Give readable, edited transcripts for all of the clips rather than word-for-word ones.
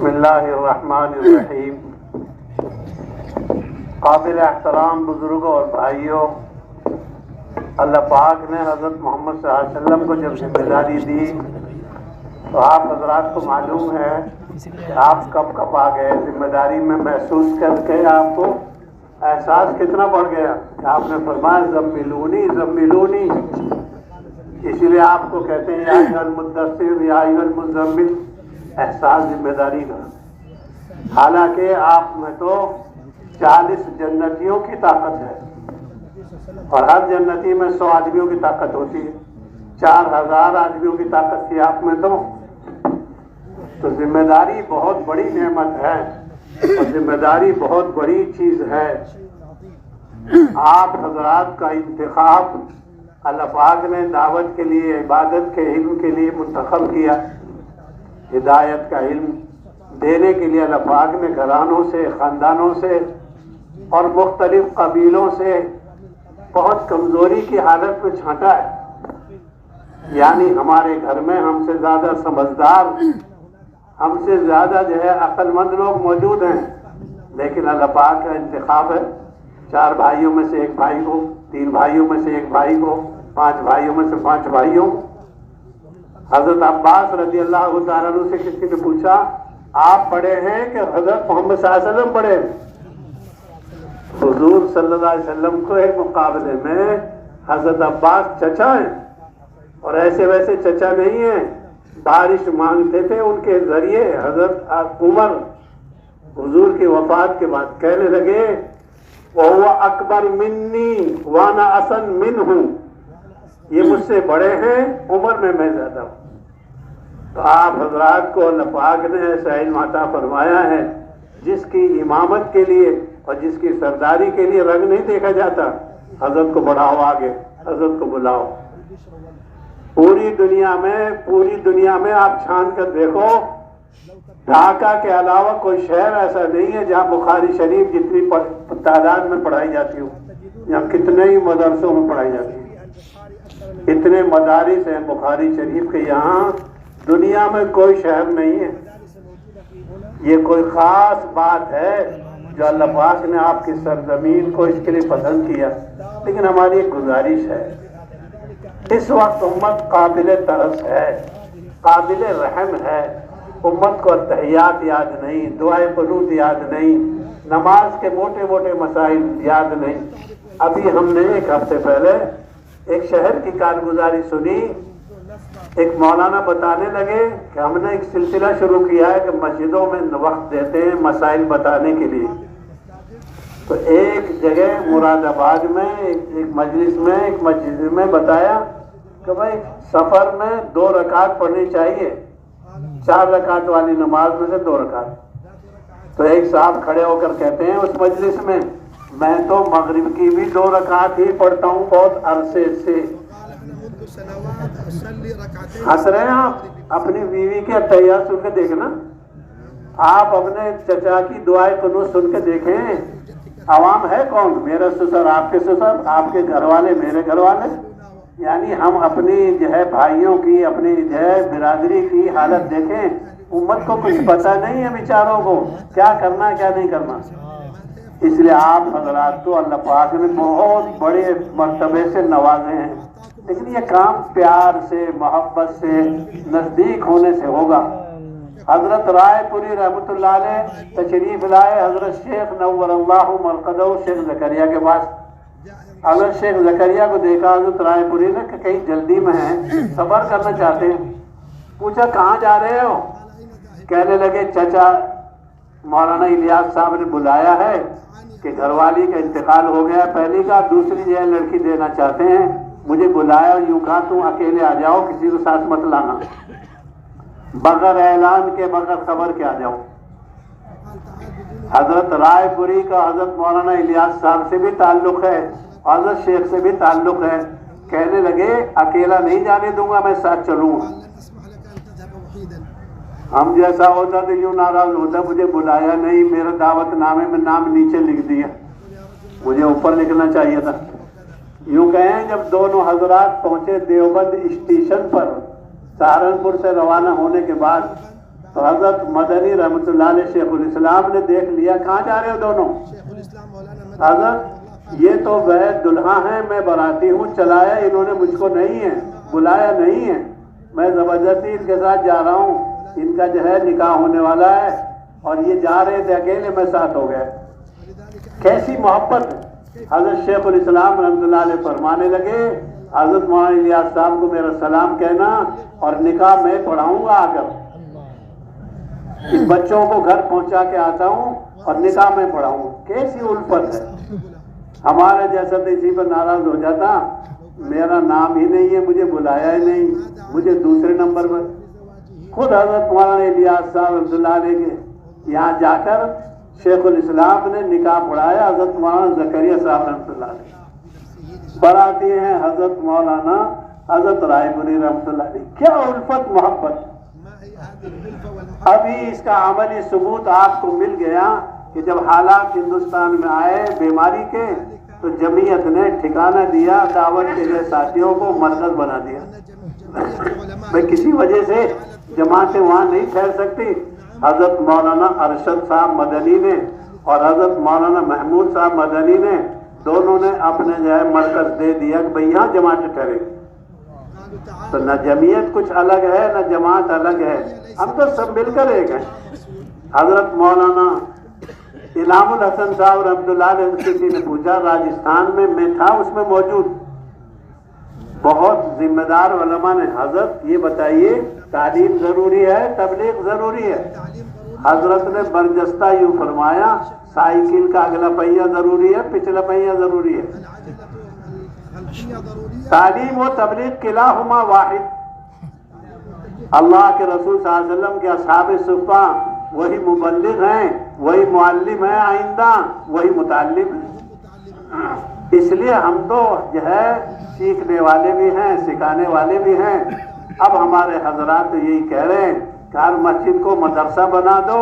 بسم اللہ الرحمن الرحیم۔ قابل احترام بزرگوں اور بھائیوں، اللہ پاک نے حضرت محمد صلی اللہ علیہ وسلم کو جب ذمہ داری دی تو آپ حضرات کو معلوم ہے کہ آپ کب کب آ گئے ذمہ داری میں محسوس کر کے آپ کو احساس کتنا بڑھ گیا کہ آپ نے فرمایا زملونی زملونی، اسی لیے آپ کو کہتے ہیں یا ایھا المدثر یا ایھا المزمل، احساس ذمہ داری کا۔ حالانکہ آپ میں تو 40 جنتیوں کی طاقت ہے اور ہر جنتی میں 100 آدمیوں کی طاقت ہوتی ہے، 4000 آدمیوں کی طاقت تھی آپ میں تو ذمہ داری بہت بڑی نعمت ہے اور ذمہ داری بہت بڑی چیز ہے۔ آپ حضرات کا انتخاب اللہ پاک نے دعوت کے لیے، عبادت کے علم کے لیے منتخب کیا۔ ہدایت کا علم دینے کے لیے اللہ پاک نے گھرانوں سے، خاندانوں سے اور مختلف قبیلوں سے بہت کمزوری کی حالت میں چھانٹا ہے، یعنی ہمارے گھر میں ہم سے زیادہ سمجھدار، ہم سے زیادہ عقل مند لوگ موجود ہیں، لیکن اللہ پاک کا انتخاب ہے 4 بھائیوں میں سے 1 بھائی کو، 3 بھائیوں میں سے 1 بھائی کو، 5 بھائیوں میں سے 5 بھائیوں۔ حضرت عباس رضی اللہ تعالیٰ عنہ سے کسی نے پوچھا آپ پڑھے ہیں کہ حضرت محمد صلی اللہ علیہ وسلم پڑھے؟ حضور صلی اللہ علیہ وسلم کے مقابلے میں حضرت عباس چچا ہیں، اور ایسے ویسے چچا نہیں ہیں، بارش مانگتے تھے ان کے ذریعے۔ حضرت عمر حضور کی وفات کے بعد کہنے لگے وَهُوَ أَكْبَرُ مِنِّي وَأَنَا أَحْسَنُ مِنْهُ، یہ مجھ سے بڑے ہیں، عمر میں زیادہ ہوں۔ تو آپ حضرات کو اللہ پاک نے ایسا علم عطا فرمایا ہے جس کی امامت کے لیے اور جس کی سرداری کے لیے رنگ نہیں دیکھا جاتا۔ حضرت کو بڑھاؤ، آگے حضرت کو بلاؤ۔ پوری دنیا میں آپ چھان کر دیکھو، ڈھاکہ کے علاوہ کوئی شہر ایسا نہیں ہے جہاں بخاری شریف جتنی تعداد میں پڑھائی جاتی ہو، یہاں کتنے ہی مدرسوں میں پڑھائی جاتی ہے، اتنے مدارس ہیں بخاری شریف کے، یہاں دنیا میں کوئی شہر نہیں ہے۔ یہ کوئی خاص بات ہے جو اللہ پاک نے آپ کی سرزمین کو اس کے لیے پسند کیا۔ لیکن ہماری ایک گزارش ہے، اس وقت امت قابل ترس ہے، قابل رحم ہے، امت کو تحیات یاد نہیں، دعائے قنوت یاد نہیں، نماز کے موٹے موٹے مسائل یاد نہیں۔ ابھی ہم نے 1 ہفتے پہلے ایک شہر کی کارگزاری سنی، ایک مولانا بتانے لگے کہ ہم نے ایک سلسلہ شروع کیا ہے کہ مسجدوں میں وقت دیتے ہیں مسائل بتانے کے لیے۔ تو ایک جگہ مراد آباد میں ایک مجلس میں، ایک مسجد میں بتایا کہ بھائی سفر میں 2 رکعت پڑھنی چاہیے، 4 رکعت والی نماز میں سے 2 رکعت۔ تو ایک صاحب کھڑے ہو کر کہتے ہیں اس مجلس میں تو مغرب کی بھی 2 رکعت ہی پڑھتا ہوں بہت عرصے سے۔ ہنس رہے ہیں آپ، اپنی بیوی کے تحیات سن کے دیکھنا، آپ اپنے چچا کی دعائے قنوت سن کے دیکھیں، عوام ہے کون؟ میرا سسر آپ کے سسر، آپ کے گھر والے میرے گھر والے، یعنی ہم اپنی بھائیوں کی، اپنی برادری کی حالت دیکھیں۔ امت کو کچھ پتہ نہیں ہے بیچاروں کو کیا کرنا کیا نہیں کرنا۔ اس لیے آپ حضرات کو اللہ پاک نے بہت بڑے مرتبے سے نوازے ہیں، لیکن یہ کام پیار سے، محبت سے، نزدیک ہونے سے ہوگا۔ حضرت رائے پوری رحمۃ اللہ علیہ تشریف لائے حضرت شیخ نور اللہ مرقدہ شیخ زکریا کے پاس۔ اگر شیخ زکریا کو دیکھا حضرت رائے پوری نے کہ کہیں جلدی میں ہیں، سفر کرنا چاہتے ہیں، پوچھا کہاں جا رہے ہو؟ کہنے لگے چچا مولانا الیاس صاحب نے بلایا ہے کہ گھر والی کا انتقال ہو گیا، پہلی کا دوسری لڑکی دینا چاہتے ہیں، مجھے بلایا، یوں کہا تم اکیلے آ جاؤ، کسی کو ساتھ مت لانا، بغیر اعلان کے، بغیر خبر کے آ جاؤ۔ حضرت رائے پوری کا حضرت مولانا الیاس صاحب سے بھی تعلق ہے، حضرت شیخ سے بھی تعلق ہے۔ کہنے لگے اکیلا نہیں جانے دوں گا، میں ساتھ چلوں گا۔ ہم جیسا ہوتا تو یوں ناراض ہوتا، مجھے بلایا نہیں، میرے دعوت نامے میں نام نیچے لکھ دیا، مجھے اوپر لکھنا چاہیے تھا۔ یوں کہیں جب دونوں حضرات پہنچے دیوبند اسٹیشن پر، سہارنپور سے روانہ ہونے کے بعد، تو حضرت مدنی رحمۃ اللہ علیہ شیخ الاسلام نے دیکھ لیا کہاں جا رہے ہو دونوں؟ حضرت یہ تو وہ دلہا ہیں، میں باراتی ہوں، چلایا انہوں نے مجھ کو نہیں ہے، بلایا نہیں ہے، میں زبردستی ان کے ساتھ جا رہا ہوں، ان کا جو ہے نکاح ہونے والا ہے اور یہ جا رہے تھے اکیلے، میں ساتھ ہو گیا۔ کیسی محبت ہے۔ حضرت شیخ الاسلام رحمۃ اللہ علیہ فرمانے لگے حضرت مولانا الیاس صاحب کو میرا سلام کہنا اور نکاح میں پڑھاؤں گا آ کر، ان بچوں کو گھر پہنچا کے آتا ہوں اور نکاح میں پڑھاؤں۔ کیسی الفت ہے۔ ہمارے جیسا تو اسی پر ناراض ہو جاتا، میرا نام ہی نہیں ہے، مجھے بلایا ہی نہیں، مجھے دوسرے نمبر پر۔ خود حضرت مولانا الیاس صاحب رحمۃ اللہ علیہ کے یہاں جا کر شیخ الاسلام نے نکاح پڑھایا حضرت مولانا زکریا صاحب رحمۃ اللہ علیہ۔ براتی ہیں حضرت مولانا حضرت رائے پوری رحمۃ اللہ علیہ۔ کیا الفت محبت۔ ابھی اس کا عملی ثبوت آپ کو مل گیا کہ جب حالات ہندوستان میں آئے بیماری کے تو جمعیت نے ٹھکانہ دیا، دعوت کے لیے ساتھیوں کو مرکز بنا دیا۔ بھائی کسی وجہ سے جماعتیں وہاں نہیں ٹھہر سکتی، حضرت مولانا ارشد صاحب مدنی نے اور حضرت مولانا محمود صاحب مدنی نے دونوں نے اپنے جو ہے مرکز دے دیا کہ بھئی یہاں جماعتیں ٹھہرے۔ تو نہ جمعیت کچھ الگ ہے نہ جماعت الگ ہے، ہم تو سب مل کر ایک ہیں۔ حضرت مولانا انعام الحسن صاحب رحمۃ اللہ علیہ سے کسی نے پوچھا، راجستھان میں تھا اس میں موجود، بہت ذمہ دار علماء نے، حضرت یہ بتائیے تعلیم ضروری ہے تبلیغ ضروری ہے؟ حضرت نے برجستہ یوں فرمایا، سائیکل کا اگلا پہیہ ضروری ہے پچھلا پہیہ ضروری ہے، تعلیم و تبلیغ کلاہما واحد۔ اللہ کے رسول صلی اللہ علیہ وسلم کے اصحاب صفہ وہی مبلغ ہیں، وہی معلم ہیں، آئندہ وہی متعلم ہیں۔ اس لیے ہم تو جو ہے سیکھنے والے بھی ہیں سکھانے والے بھی ہیں۔ اب ہمارے حضرات تو یہی کہہ رہے ہیں کہ ہر مسجد کو مدرسہ بنا دو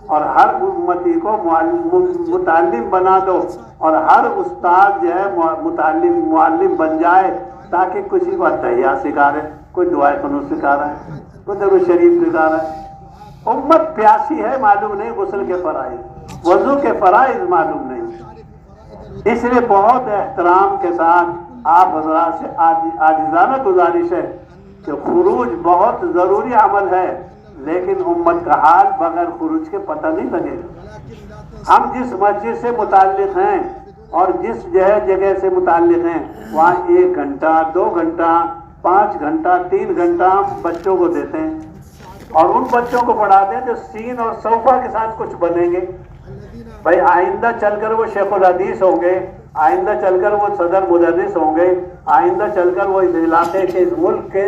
اور ہر امتی کو متعلم بنا دو اور ہر استاد جو ہے معلم بن جائے، تاکہ کسی کو تحیات سکھا رہے، کوئی دعائے قنوت سکھا رہا ہے، کوئی درود شریف سکھا رہا ہے۔ امت پیاسی ہے، معلوم نہیں غسل کے فرائض، وضو کے فرائض معلوم نہیں۔ اس لیے بہت احترام کے ساتھ آپ حضرات سے عاجزانہ گزارش ہے کہ خروج بہت ضروری عمل ہے، لیکن امت کا حال بغیر خروج کے پتہ نہیں لگے گا۔ ہم جس مسجد سے متعلق ہیں اور جس جگہ سے متعلق ہیں، وہاں 1 گھنٹہ 2 گھنٹہ 5 گھنٹہ 3 گھنٹہ بچوں کو دیتے ہیں اور ان بچوں کو پڑھاتے ہیں جو سین اور صوفہ کے ساتھ کچھ بنیں گے۔ بھائی آئندہ چل کر وہ شیخ الحدیث ہوں گے، آئندہ چل کر وہ صدر مدرس ہوں گے، آئندہ چل کر وہ اس علاقے کے اس ملک کے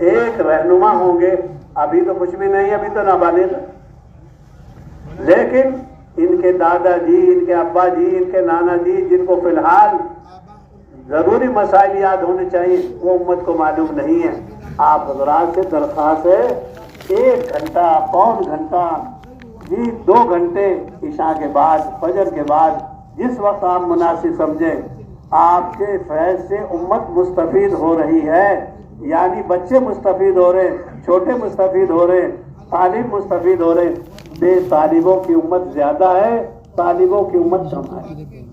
ایک رہنما ہوں گے۔ ابھی تو کچھ بھی نہیں، ابھی تو نابالغ، لیکن ان کے دادا جی، ان کے ابا جی، ان کے نانا جی، جن کو فی الحال ضروری مسائل یاد ہونے چاہیے، وہ امت کو معلوم نہیں ہے۔ آپ حضرات سے درخواست ہے 1 گھنٹہ پون گھنٹہ جی 2 گھنٹے عشاء کے بعد فجر کے بعد جس وقت آپ مناسب سمجھیں، آپ کے فیض سے امت مستفید ہو رہی ہے، یعنی بچے مستفید ہو رہے، چھوٹے مستفید ہو رہے، طالب مستفید ہو رہے۔ بے طالبوں کی امت زیادہ ہے، طالبوں کی امت کم ہے۔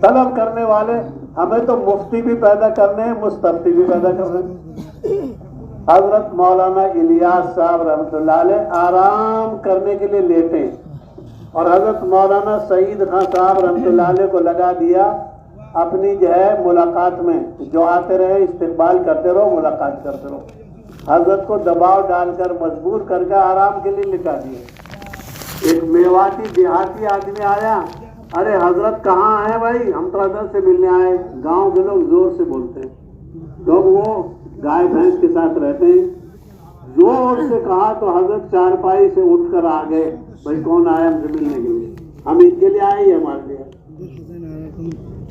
طلب کرنے والے ہمیں تو مفتی بھی پیدا کرنے ہیں، مستفتی بھی پیدا کرنے ہیں۔ حضرت مولانا الیاس صاحب رحمۃ اللہ علیہ آرام کرنے کے لیے لیٹے اور حضرت مولانا سعید خان صاحب رحمۃ اللہ علیہ کو لگا دیا اپنی جو ہے ملاقات میں، جو آتے رہے استقبال کرتے رہو، ملاقات کرتے رہو۔ حضرت کو دباؤ ڈال کر مجبور کر کے آرام کے لیے لٹا دیا۔ ایک میواتی دیہاتی آدمی آیا، ارے حضرت کہاں ہیں بھائی؟ ہم تو حضرت سے ملنے آئے۔ گاؤں کے لوگ زور سے بولتے ہیں، لوگ وہ گائے بھینس کے ساتھ رہتے ہیں، زور سے کہا تو حضرت چارپائی سے اٹھ کر آ گئے، بھائی کون آیا ہم سے ملنے کے لیے؟ ہم ان کے لیے آئے ہی ہمارے لیے،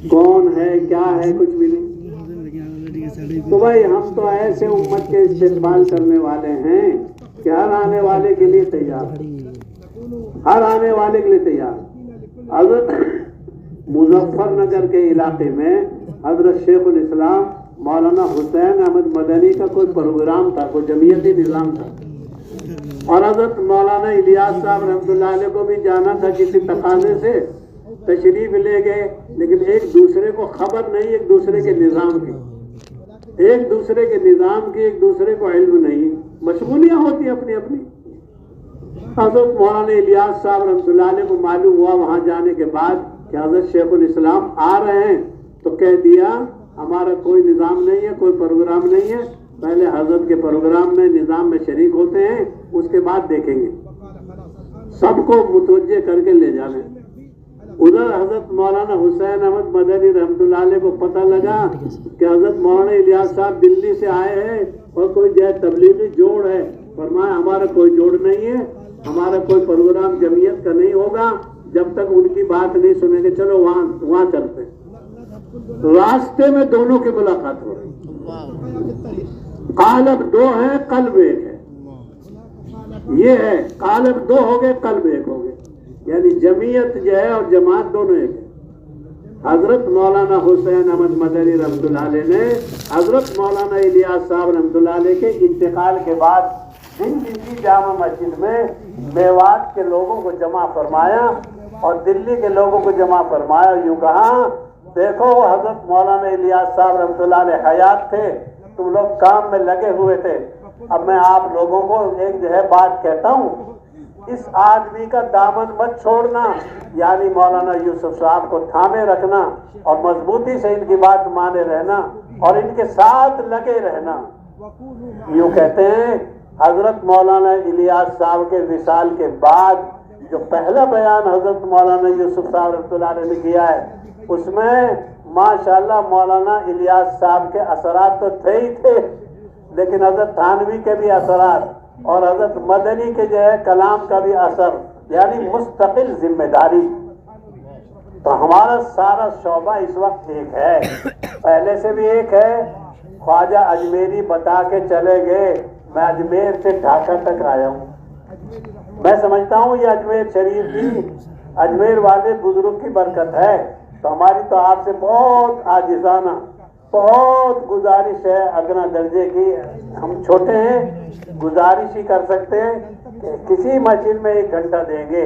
کون ہے کیا ہے کچھ بھی نہیں۔ تو بھائی ہم تو ایسے امت کے استقبال کرنے والے ہیں کہ ہر آنے والے کے لیے تیار، ہر آنے والے کے لیے تیار۔ حضرت مظفر نگر کے علاقے میں حضرت شیخ الاسلام مولانا حسین احمد مدنی کا کوئی پروگرام تھا، کوئی جمعیتی نظام تھا، اور حضرت مولانا الیاس صاحب رحمتاللہ علیہ کو بھی جانا تھا کسی تقاضے سے، تشریف لے گئے، لیکن ایک دوسرے کو خبر نہیں، ایک دوسرے کے نظام کی، ایک دوسرے کے نظام کی، ایک دوسرے کو علم نہیں، مشغولیاں ہوتی اپنی اپنی۔ حضرت مولانا الیاس صاحب رحمۃ اللہ علیہ کو معلوم ہوا وہاں جانے کے بعد کہ حضرت شیخ الاسلام آ رہے ہیں، تو کہہ دیا ہمارا کوئی نظام نہیں ہے، کوئی پروگرام نہیں ہے، پہلے حضرت کے پروگرام میں نظام میں شریک ہوتے ہیں، اس کے بعد دیکھیں گے، سب کو متوجہ کر کے لے جانے۔ ادھر حضرت مولانا حسین احمد مدنی رحمۃ اللہ علیہ کو پتہ لگا کہ حضرت مولانا الیاس صاحب دلی سے آئے ہیں اور کوئی جو ہے تبلیغی جوڑ ہے، فرمایا ہمارا کوئی جوڑ نہیں ہے، ہمارا کوئی پروگرام جمعیت کا نہیں ہوگا جب تک ان کی بات نہیں سنیں گے، چلو وہاں چلتے ہیں۔ راستے میں دونوں کی ملاقات ہو رہی، قالب دو ہے قلب ایک ہے، یہ ہے قالب دو ہو گئے قلب ایک ہو گئے، یعنی جمعیت جو ہے اور جماعت دونوں ایک ہے۔ حضرت مولانا حسین احمد مدنی رحمۃ اللہ علیہ نے حضرت مولانا الیاس صاحب رحمۃ اللہ علیہ کے انتقال کے بعد دلی کی جامع مسجد میں میوات کے لوگوں کو جمع فرمایا اور دلی کے لوگوں کو جمع فرمایا، یوں کہا دیکھو حضرت مولانا الیاس صاحب رحمۃ اللہ علیہ حیات تھے، تم لوگ کام میں لگے ہوئے تھے، اب میں آپ لوگوں کو ایک جو ہے بات کہتا ہوں، اس آدمی کا دامن مت چھوڑنا، یعنی مولانا یوسف صاحب کو تھامے رکھنا اور مضبوطی سے ان کی بات مانے رہنا اور ان کے ساتھ لگے رہنا۔ یوں کہتے ہیں حضرت مولانا الیاس صاحب کے وصال کے بعد جو پہلا بیان حضرت مولانا یوسف صاحب رحمۃ اللہ علیہ نے کیا ہے، اس میں ماشاءاللہ مولانا الیاس صاحب کے اثرات تو تھے ہی تھے، لیکن حضرت تھانوی کے بھی اثرات اور حضرت مدنی کے جو ہے کلام کا بھی اثر، یعنی مستقل ذمہ داری۔ تو ہمارا سارا شعبہ اس وقت ایک ہے، پہلے سے بھی ایک ہے۔ خواجہ اجمیری بتا کے چلے گئے، میں اجمیر سے ڈھاکہ تک آیا ہوں، میں سمجھتا ہوں یہ اجمیر شریف کی، اجمیر والے بزرگ کی برکت ہے۔ تو ہماری تو آپ سے بہت عاجزانہ بہت گزارش ہے، ادنا درجے کی، ہم چھوٹے ہیں، گزارش ہی کر سکتے ہیں کہ کسی مسجد میں 1 گھنٹہ دیں گے،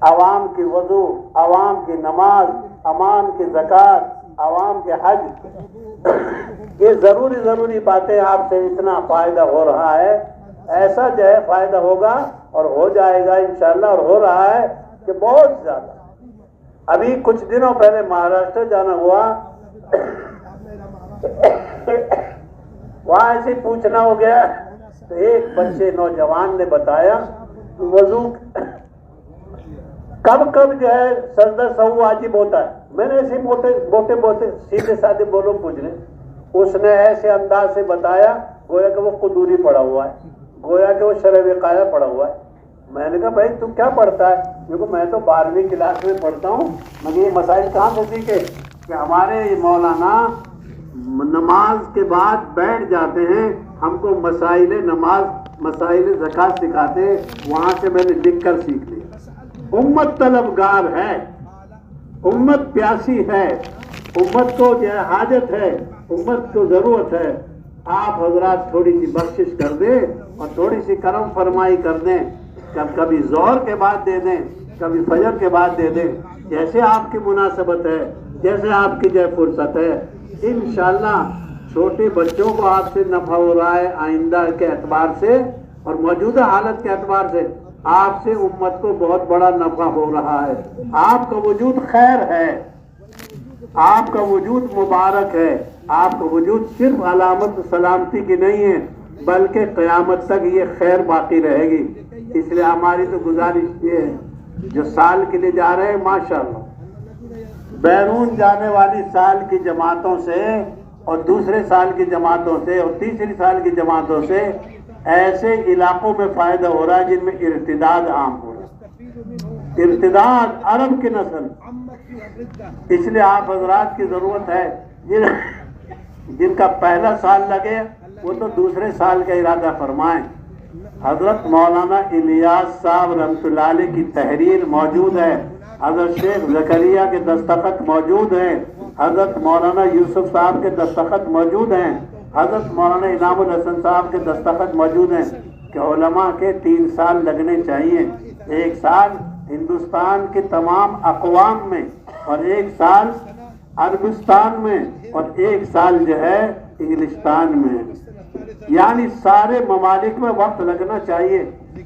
عوام کی وضو، عوام کی نماز، عوام کی زکوٰۃ، عوام کے حج، یہ ضروری باتیں آپ سے اتنا فائدہ ہو رہا ہے، ایسا جو ہے فائدہ ہوگا اور ہو جائے گا انشاءاللہ، اور ہو رہا ہے کہ بہت زیادہ۔ ابھی کچھ دنوں پہلے مہاراشٹر جانا ہوا، وہاں ایسے پوچھنا ہو گیا تو ایک بچے نوجوان نے بتایا وضو کب جو ہے سجدہ سہو واجب ہوتا ہے۔ میں نے ایسے موٹے سیدھے سادھے بولوں پوچھ لیں، اس نے ایسے انداز سے بتایا گویا کہ وہ قدوری پڑھا ہوا ہے، گویا کہ وہ شرح وقایہ پڑھا ہوا ہے۔ میں نے کہا بھائی تو کیا پڑھتا ہے؟ کیونکہ میں تو 12ویں کلاس میں پڑھتا ہوں، مگر یہ مسائل کہاں سے سیکھے کہ ہمارے مولانا نماز کے بعد بیٹھ جاتے ہیں، ہم کو مسائل نماز مسائل زکوٰۃ سکھاتے ہیں، وہاں سے میں نے لکھ کر سیکھ لیا۔ امت طلبگار ہے، امت پیاسی ہے، امت کو جو ہے حاجت ہے، امت کو ضرورت ہے۔ آپ حضرات تھوڑی سی بخشش کر دیں اور تھوڑی سی کرم فرمائی کر دیں، کبھی ظہر کے بعد دے دیں، کبھی فجر کے بعد دے دیں، جیسے آپ کی مناسبت ہے، جیسے آپ کی جو فرصت ہے۔ انشاءاللہ چھوٹے بچوں کو آپ سے نفع ہو رہا ہے، آئندہ کے اعتبار سے اور موجودہ حالت کے اعتبار سے آپ سے امت کو بہت بڑا نفع ہو رہا ہے۔ آپ کا وجود خیر ہے، آپ کا وجود مبارک ہے، آپ کا وجود صرف علامت سلامتی کی نہیں ہے بلکہ قیامت تک یہ خیر باقی رہے گی۔ اس لیے ہماری تو گزارش یہ ہے، جو سال کے لیے جا رہے ہیں ماشاءاللہ بیرون جانے والی سال کی جماعتوں سے اور دوسرے سال کی جماعتوں سے اور تیسری سال کی جماعتوں سے ایسے علاقوں میں فائدہ ہو رہا ہے جن میں ارتداد عام ہو رہا ہے، ارتداد عرب کی نسل۔ اس لیے آپ حضرات کی ضرورت ہے جن کا پہلا سال لگے وہ تو دوسرے سال کا ارادہ فرمائیں۔ حضرت مولانا الیاس صاحب رحمۃ اللہ علیہ کی تحریر موجود ہے، حضرت شیخ زکریا کے دستخط موجود ہیں، حضرت مولانا یوسف صاحب کے دستخط موجود ہیں، حضرت مولانا انعام الحسن صاحب کے دستخط موجود ہیں۔ کہ علماء کے 3 سال لگنے چاہیے، 1 سال ہندوستان کے تمام اقوام میں، اور 1 سال عربستان میں، اور 1 سال جو ہے انگلستان میں، یعنی سارے ممالک میں وقت لگنا چاہیے۔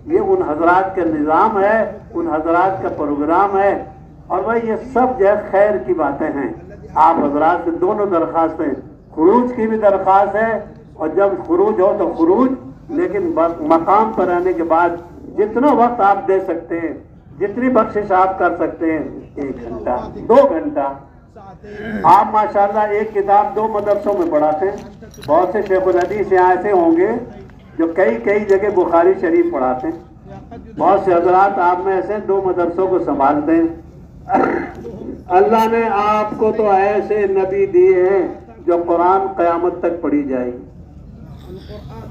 یہ ان حضرات کا نظام ہے، ان حضرات کا پروگرام ہے، اور بھائی یہ سب جو ہے خیر کی باتیں ہیں۔ آپ حضرات سے دونوں درخواستیں، خروج کی بھی درخواست ہے، اور جب خروج ہو تو خروج، لیکن مقام پر آنے کے بعد جتنا وقت آپ دے سکتے ہیں، جتنی بخشش آپ کر سکتے ہیں، 1 گھنٹہ 2 گھنٹہ آپ ماشاءاللہ ایک کتاب 2 مدرسوں میں پڑھاتے ہیں۔ بہت سے شیخ الحدیث یہاں ایسے ہوں گے جو کئی جگہ بخاری شریف پڑھاتے ہیں۔ بہت سے حضرات آپ میں ایسے 2 مدرسوں کو سنبھالتے ہیں۔ اللہ نے آپ کو تو ایسے نبی دیے ہیں جو قرآن قیامت تک پڑھی جائے گی۔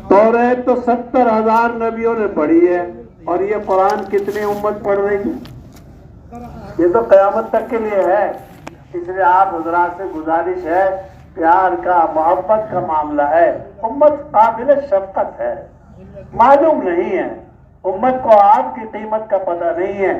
توریت تو 70,000 نبیوں نے پڑھی ہے، اور یہ قرآن کتنی امت پڑھ رہی ہے؟ یہ تو قیامت تک کے لیے ہے۔ اس لیے آپ حضرات سے گزارش ہے، پیار کا، محبت کا معاملہ ہے، امت قابل شفقت ہے، معلوم نہیں ہے، امت کو آپ کی قیمت کا پتہ نہیں ہے۔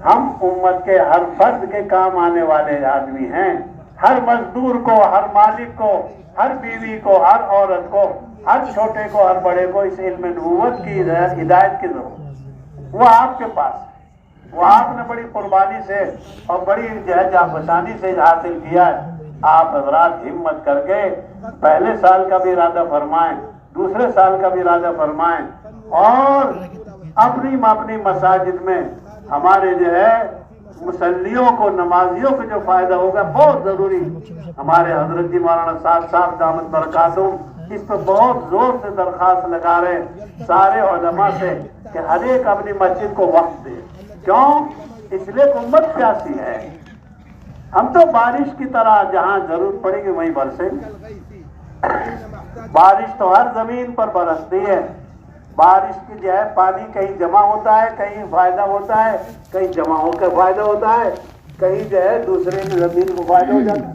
ہم امت کے ہر فرد کے کام آنے والے آدمی ہیں، ہر مزدور کو، ہر مالک کو، ہر بیوی کو، ہر عورت کو، ہر چھوٹے کو، ہر بڑے کو اس علم نبوت کی ہدایت کی ضرورت، وہ آپ کے پاس ہے۔ وہ آپ نے بڑی قربانی سے اور بڑی جانفشانی سے حاصل کیا ہے۔ آپ حضرات ہمت کر کے پہلے سال کا بھی ارادہ فرمائیں، دوسرے سال کا بھی ارادہ فرمائیں، اور اپنی مساجد میں ہمارے جو ہے مسلیوں کو، نمازیوں کو جو فائدہ ہوگا بہت ضروری۔ ہمارے حضرت جی مولانا صاحب دامت برکاتہم اس پہ بہت زور سے درخواست لگا رہے ہیں سارے علماء سے کہ ہر ایک اپنی مسجد کو وقت دے۔ کیوں؟ اس لیے کہ امت پیاسی ہے۔ ہم تو بارش کی طرح جہاں ضرورت پڑے گی وہیں برسیں گے۔ بارش تو ہر زمین پر برستی ہے۔ بارش کی جو ہے پانی کہیں جمع ہوتا ہے، کہیں فائدہ ہوتا ہے، کہیں جمع ہو کر فائدہ ہوتا ہے، کہیں جو ہے دوسرے زمین کو فائدہ ہو جاتا ہے۔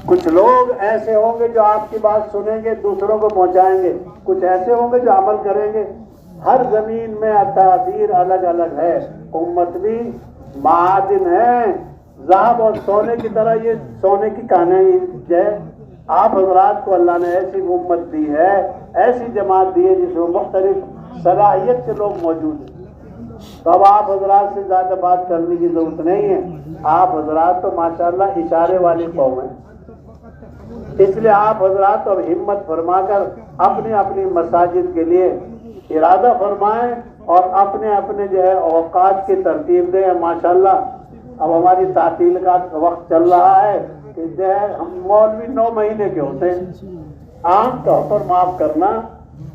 کچھ لوگ ایسے ہوں گے جو آپ کی بات سنیں گے، دوسروں کو پہنچائیں گے، کچھ ایسے ہوں گے جو عمل کریں گے۔ ہر زمین میں تاثیر الگ الگ ہے۔ امت بھی معادن ہے، ذهب اور سونے کی طرح، یہ سونے کی کانیں ہے۔ آپ حضرات کو اللہ نے ایسی امت دی ہے، ایسی جماعت دی ہے جس میں مختلف صلاحیت کے لوگ موجود ہیں۔ تو اب آپ حضرات سے زیادہ بات کرنے کی ضرورت نہیں ہے۔ آپ حضرات تو ماشاءاللہ اشارے والی قوم ہیں، اس لیے آپ حضرات اب ہمت فرما کر اپنی مساجد کے لیے ارادہ فرمائیں، اور اپنے جو ہے اوقات کی ترتیب دیں۔ ماشاءاللہ اب ہماری تعطیل کا وقت چل رہا ہے کہ جو ہے ہم مولوی 9 مہینے کے ہوتے ہیں۔ عام طور پر معاف کرنا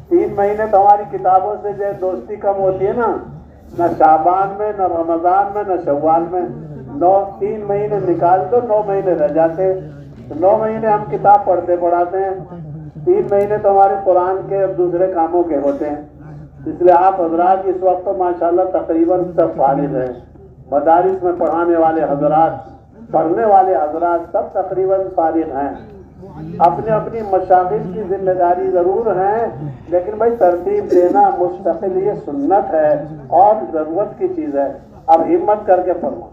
3 مہینے تو ہماری کتابوں سے جو ہے دوستی کم ہوتی ہے نا، نہ شعبان میں، نہ رمضان میں، نہ شوال میں۔ 3 مہینے نکال دو، 9 مہینے رہ جاتے۔ 9 مہینے ہم کتاب پڑھاتے ہیں، 3 مہینے تو ہمارے قرآن کے اور دوسرے کاموں کے ہوتے ہیں۔ اس لیے آپ حضرات اس وقت تو ماشاءاللہ تقریباً سب فارغ ہیں۔ مدارس میں پڑھانے والے حضرات، پڑھنے والے حضرات سب تقریباً فارغ ہیں۔ اپنی مشاغل کی ذمہ داری ضرور ہیں، لیکن بھائی ترتیب دینا مستقل یہ سنت ہے اور ضرورت کی چیز ہے۔ اب ہمت کر کے پڑھو۔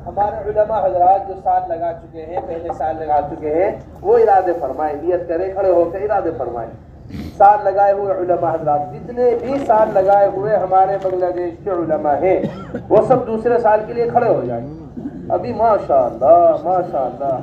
ہمارے علماء حضرات جو سال لگا چکے ہیں، پہلے سال لگا چکے ہیں، وہ ارادے فرمائیں، نیت کریں، کھڑے ہو کے ارادے فرمائیں۔ سال لگائے ہوئے علماء حضرات، جتنے بھی سال لگائے ہوئے ہمارے بنگلہ دیش کے علماء ہیں، وہ سب دوسرے سال کے لیے کھڑے ہو جائیں۔ ابھی ماشاءاللہ ماشاءاللہ